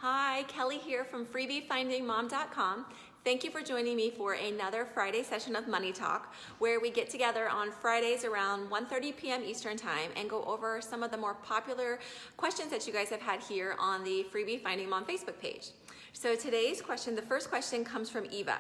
Hi, Kelly here from freebiefindingmom.com. Thank you for joining me for another Friday session of Money Talk, where we get together on Fridays around 1:30 p.m. Eastern Time and go over some of the more popular questions that you guys have had here on the Freebie Finding Mom Facebook page. So today's question, the first question comes from Eva.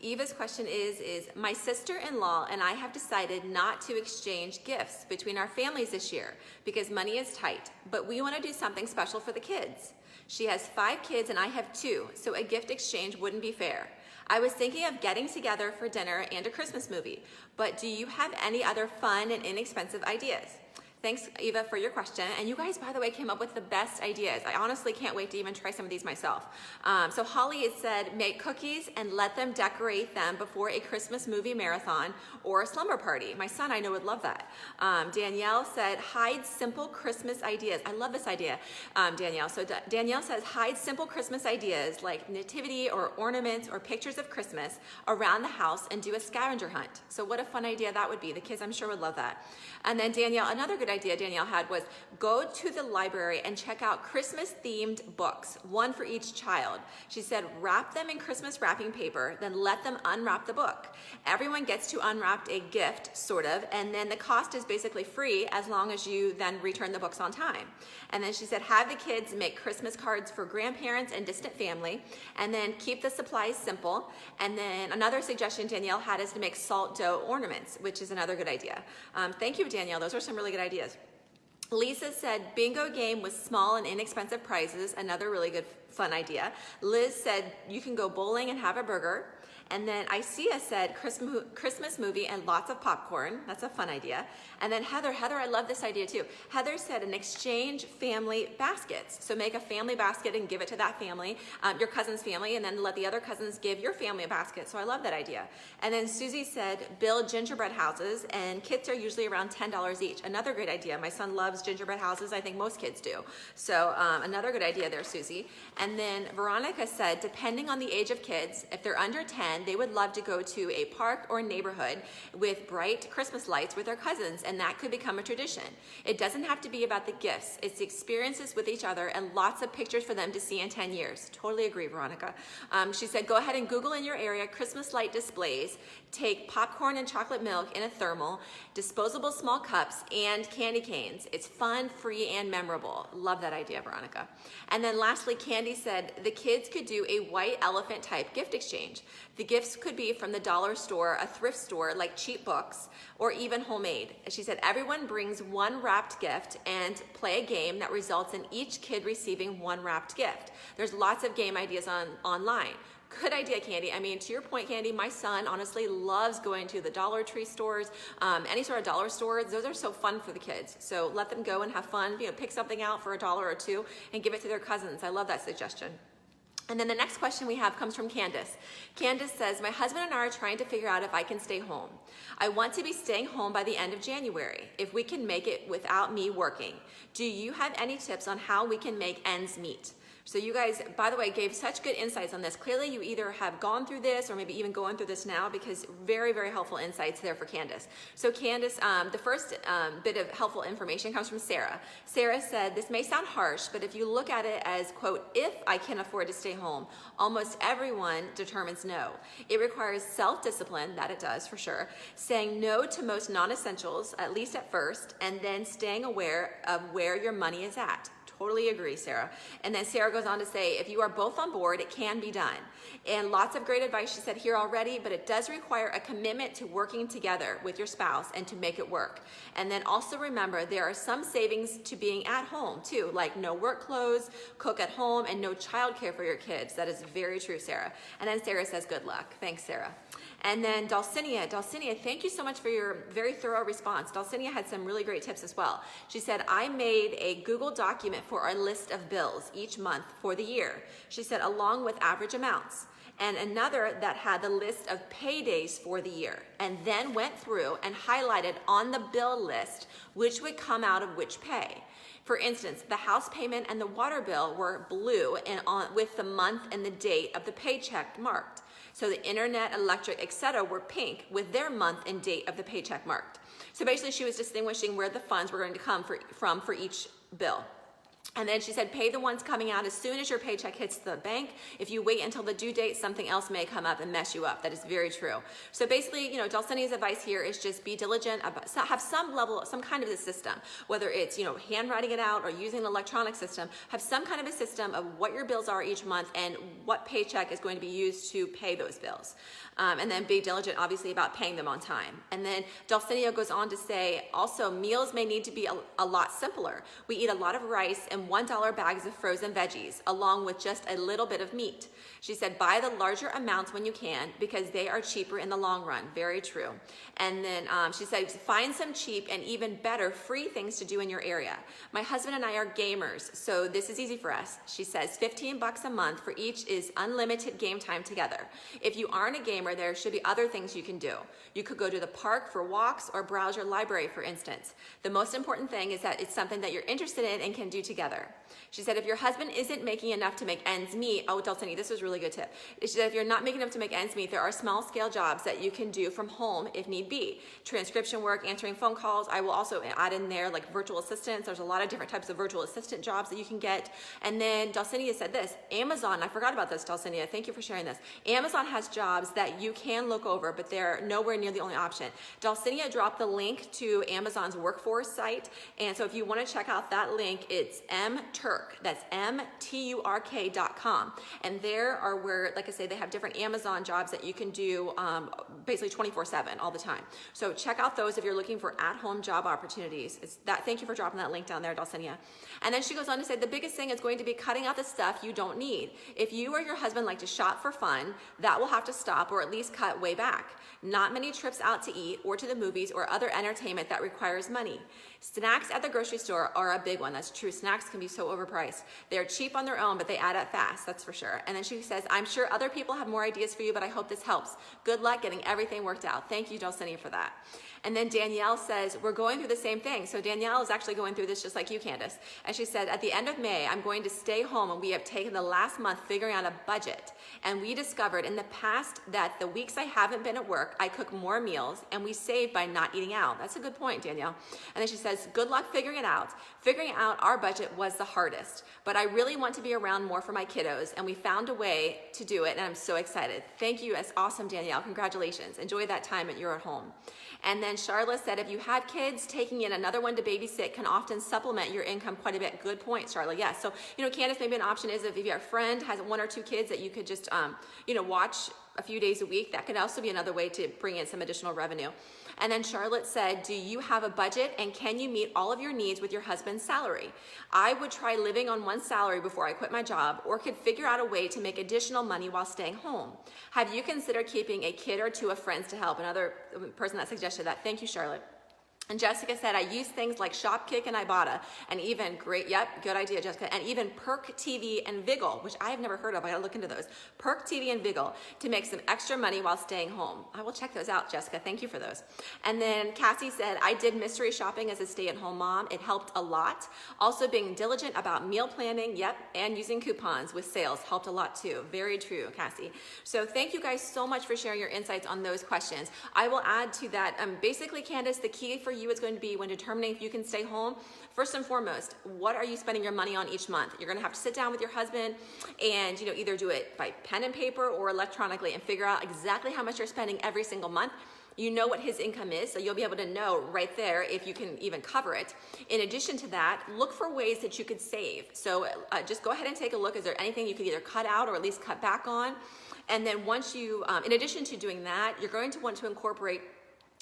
Eva's question is my sister-in-law and I have decided not to exchange gifts between our families this year because money is tight, but we want to do something special for the kids. She has 5 kids and I have 2, so a gift exchange wouldn't be fair. I was thinking of getting together for dinner and a Christmas movie, but do you have any other fun and inexpensive ideas? Thanks, Eva, for your question. And you guys, by the way, came up with the best ideas. I honestly can't wait to even try some of these myself. So Holly has said, make cookies and let them decorate them before a Christmas movie marathon or a slumber party. My son, I know, would love that. Danielle said, hide simple Christmas ideas. I love this idea, Danielle. So Danielle says, hide simple Christmas ideas like nativity or ornaments or pictures of Christmas around the house and do a scavenger hunt. So what a fun idea that would be. The kids, I'm sure, would love that. And then Danielle, another good idea Danielle had was go to the library and check out Christmas themed books, one for each child. She said wrap them in Christmas wrapping paper, then let them unwrap the book. Everyone gets to unwrap a gift, sort of, and then the cost is basically free as long as you then return the books on time. And then she said have the kids make Christmas cards for grandparents and distant family, and then keep the supplies simple. And then another suggestion Danielle had is to make salt dough ornaments, which is another good idea. Thank you, Danielle. Those are some really good ideas. Lisa said bingo game with small and inexpensive prizes, another really good fun idea. Liz said you can go bowling and have a burger. And then Isaiah said Christmas movie and lots of popcorn. That's a fun idea. And then Heather, I love this idea too. Heather said an exchange family baskets. So make a family basket and give it to that family, your cousin's family, and then let the other cousins give your family a basket. So I love that idea. And then Susie said build gingerbread houses, and kits are usually around $10 each. Another great idea. My son loves gingerbread houses. I think most kids do. So another good idea there, Susie. And then Veronica said depending on the age of kids, if they're under 10, they would love to go to a park or neighborhood with bright Christmas lights with their cousins, and that could become a tradition. It doesn't have to be about the gifts. It's the experiences with each other and lots of pictures for them to see in 10 years. Totally agree, Veronica. She said, go ahead and Google in your area Christmas light displays, take popcorn and chocolate milk in a thermal, disposable small cups, and candy canes. It's fun, free, and memorable. Love that idea, Veronica. And then lastly, Candy said the kids could do a white elephant type gift exchange. The gifts could be from the dollar store, a thrift store, like cheap books, or even homemade. She said everyone brings one wrapped gift and play a game that results in each kid receiving one wrapped gift. There's lots of game ideas online. Good idea, Candy. I mean, to your point, Candy, my son honestly loves going to the Dollar Tree stores, any sort of dollar stores. Those are so fun for the kids. So let them go and have fun, pick something out for $1 or $2 and give it to their cousins. I love that suggestion. And then the next question we have comes from Candace. Candace says, my husband and I are trying to figure out if I can stay home. I want to be staying home by the end of January, if we can make it without me working. Do you have any tips on how we can make ends meet? So you guys, by the way, gave such good insights on this. Clearly you either have gone through this or maybe even going through this now, because very, very helpful insights there for Candace. So Candace, the first bit of helpful information comes from Sarah. Sarah said, this may sound harsh, but if you look at it as, quote, if I can afford to stay home, almost everyone determines no. It requires self-discipline, that it does for sure, saying no to most non-essentials, at least at first, and then staying aware of where your money is at. Totally agree, Sarah. And then Sarah goes on to say, if you are both on board, it can be done. And lots of great advice she said here already, but it does require a commitment to working together with your spouse and to make it work. And then also remember, there are some savings to being at home too, like no work clothes, cook at home, and no childcare for your kids. That is very true, Sarah. And then Sarah says, good luck. Thanks, Sarah. And then Dulcinea, thank you so much for your very thorough response. Dulcinea had some really great tips as well. She said, I made a Google document for our list of bills each month for the year. She said, along with average amounts. And another that had the list of paydays for the year, and then went through and highlighted on the bill list which would come out of which pay. For instance, the house payment and the water bill were blue and with the month and the date of the paycheck marked. So the internet, electric, etc. were pink with their month and date of the paycheck marked. So basically she was distinguishing where the funds were going to come from for each bill. And then she said, pay the ones coming out as soon as your paycheck hits the bank. If you wait until the due date, something else may come up and mess you up. That is very true. So basically, Dulcinea's advice here is just be diligent, have some level, some kind of a system, whether it's, handwriting it out or using an electronic system, have some kind of a system of what your bills are each month and what paycheck is going to be used to pay those bills. And then be diligent, obviously, about paying them on time. And then Dulcinea goes on to say, also, meals may need to be a lot simpler. We eat a lot of rice and $1 bags of frozen veggies, along with just a little bit of meat. She said, buy the larger amounts when you can because they are cheaper in the long run. Very true. And then she said, find some cheap and even better free things to do in your area. My husband and I are gamers, so this is easy for us. She says, $15 a month for each is unlimited game time together. If you aren't a gamer, there should be other things you can do. You could go to the park for walks or browse your library, for instance. The most important thing is that it's something that you're interested in and can do together. She said, if your husband isn't making enough to make ends meet, Dulcinea, this was a really good tip. She said, if you're not making enough to make ends meet, there are small scale jobs that you can do from home if need be. Transcription work, answering phone calls. I will also add in there like virtual assistants. There's a lot of different types of virtual assistant jobs that you can get. And then Dulcinea said this, Amazon, I forgot about this, Dulcinea, thank you for sharing this. Amazon has jobs that you can look over, but they're nowhere near the only option. Dulcinea dropped the link to Amazon's workforce site. And so if you want to check out that link, it's mturk. That's mturk.com. And there are where, like I say, they have different Amazon jobs that you can do basically 24/7 all the time. So check out those if you're looking for at-home job opportunities. Thank you for dropping that link down there, Dulcinea. And then she goes on to say the biggest thing is going to be cutting out the stuff you don't need. If you or your husband like to shop for fun, that will have to stop or at least cut way back. Not many trips out to eat or to the movies or other entertainment that requires money. Snacks at the grocery store are a big one. That's true. Snacks can be so overpriced. They're cheap on their own, but they add up fast. That's for sure. And then she says, I'm sure other people have more ideas for you, but I hope this helps. Good luck getting everything worked out. Thank you, Dulcinea, for that. And then Danielle says, we're going through the same thing. So Danielle is actually going through this just like you, Candace. And she said, at the end of May, I'm going to stay home, and we have taken the last month figuring out a budget. And we discovered in the past that the weeks I haven't been at work, I cook more meals, and we save by not eating out. That's a good point, Danielle. And then she says, good luck figuring it out. Figuring out our budget was the hardest, but I really want to be around more for my kiddos, and we found a way to do it, and I'm so excited. Thank you. That's awesome, Danielle. Congratulations. Enjoy that time that you're at home. And then Charlotte said, if you have kids, taking in another one to babysit can often supplement your income quite a bit. Good point, Charlotte. Yes. So, Candace, maybe an option is if you have a friend has 1 or 2 kids that you could just, watch a few days a week. That could also be another way to bring in some additional revenue. And then Charlotte said, do you have a budget, and can you meet all of your needs with your husband's salary? I would try living on one salary before I quit my job, or could figure out a way to make additional money while staying home. Have you considered keeping a kid or 2 of friends to help? Another person that suggested that. Thank you, Charlotte. And Jessica said, I use things like Shopkick and Ibotta, and even good idea, Jessica, and even Perk TV and Viggle, which I have never heard of. I gotta look into those. Perk TV and Viggle to make some extra money while staying home. I will check those out, Jessica. Thank you for those. And then Cassie said, I did mystery shopping as a stay-at-home mom. It helped a lot. Also being diligent about meal planning, and using coupons with sales helped a lot too. Very true, Cassie. So thank you guys so much for sharing your insights on those questions. I will add to that, basically, Candace, the key for you is going to be when determining if you can stay home. First and foremost, what are you spending your money on each month? You're going to have to sit down with your husband and either do it by pen and paper or electronically and figure out exactly how much you're spending every single month. You know what his income is, so you'll be able to know right there if you can even cover it. In addition to that, look for ways that you could save. So just go ahead and take a look. Is there anything you could either cut out or at least cut back on? And then once you, in addition to doing that, you're going to want to incorporate,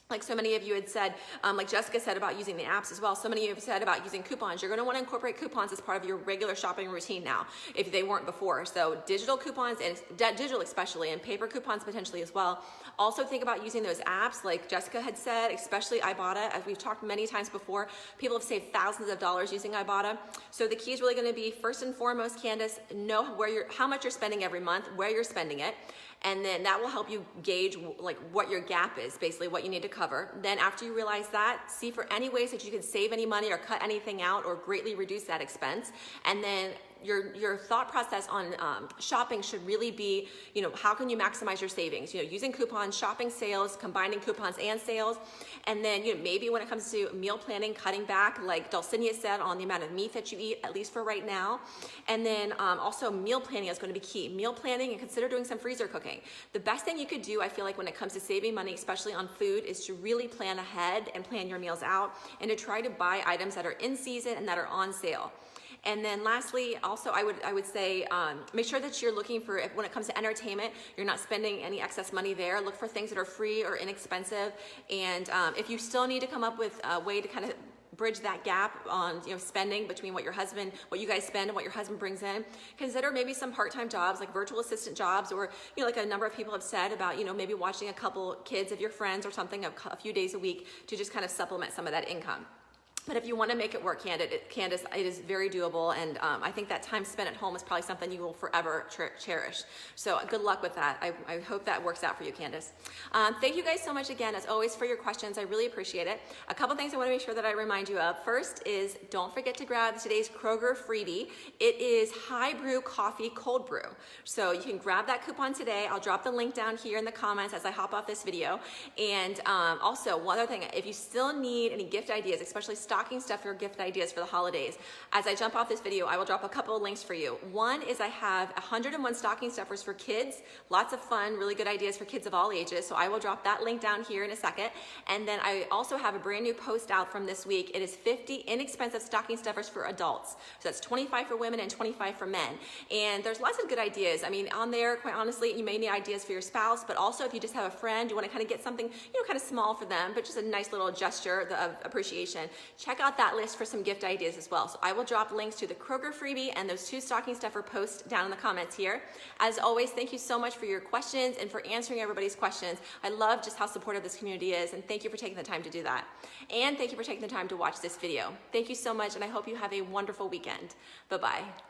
like so many of you had said, like Jessica said about using the apps as well, so many of you have said about using coupons. You're going to want to incorporate coupons as part of your regular shopping routine now, if they weren't before. So digital coupons, and digital especially, and paper coupons potentially as well. Also think about using those apps like Jessica had said, especially Ibotta. As we've talked many times before, people have saved thousands of dollars using Ibotta. So the key is really going to be, first and foremost, Candace, know how much you're spending every month, where you're spending it. And then that will help you gauge like what your gap is, basically what you need to cover. Then after you realize that, see for any ways that you can save any money or cut anything out or greatly reduce that expense. And then your thought process on shopping should really be, how can you maximize your savings? Using coupons, shopping sales, combining coupons and sales. And then, maybe when it comes to meal planning, cutting back, like Dulcinea said, on the amount of meat that you eat, at least for right now. And then also meal planning is going to be key. Meal planning, and consider doing some freezer cooking. The best thing you could do, I feel like, when it comes to saving money, especially on food, is to really plan ahead and plan your meals out, and to try to buy items that are in season and that are on sale. And then lastly, also I would say make sure that you're looking for, when it comes to entertainment, you're not spending any excess money there. Look for things that are free or inexpensive. And if you still need to come up with a way to kind of bridge that gap on spending between what you guys spend and what your husband brings in, consider maybe some part-time jobs, like virtual assistant jobs, or like a number of people have said about maybe watching a couple kids of your friends or something a few days a week to just kind of supplement some of that income. But if you want to make it work, Candace, it is very doable, and I think that time spent at home is probably something you will forever cherish. So good luck with that. I hope that works out for you, Candace. Thank you guys so much again, as always, for your questions. I really appreciate it. A couple things I want to make sure that I remind you of. First is, don't forget to grab today's Kroger freebie. It is high brew coffee cold brew. So you can grab that coupon today. I'll drop the link down here in the comments as I hop off this video. And also, one other thing, if you still need any gift ideas, especially stocking stuffer gift ideas for the holidays, as I jump off this video, I will drop a couple of links for you. One is I have 101 stocking stuffers for kids. Lots of fun, really good ideas for kids of all ages. So I will drop that link down here in a second. And then I also have a brand new post out from this week. It is 50 inexpensive stocking stuffers for adults. So that's 25 for women and 25 for men. And there's lots of good ideas. I mean, on there, quite honestly, you may need ideas for your spouse, but also if you just have a friend, you want to kind of get something, kind of small for them, but just a nice little gesture of appreciation. Check out that list for some gift ideas as well. So I will drop links to the Kroger freebie and those 2 stocking stuffer posts down in the comments here. As always, thank you so much for your questions and for answering everybody's questions. I love just how supportive this community is, and thank you for taking the time to do that. And thank you for taking the time to watch this video. Thank you so much, and I hope you have a wonderful weekend. Bye-bye.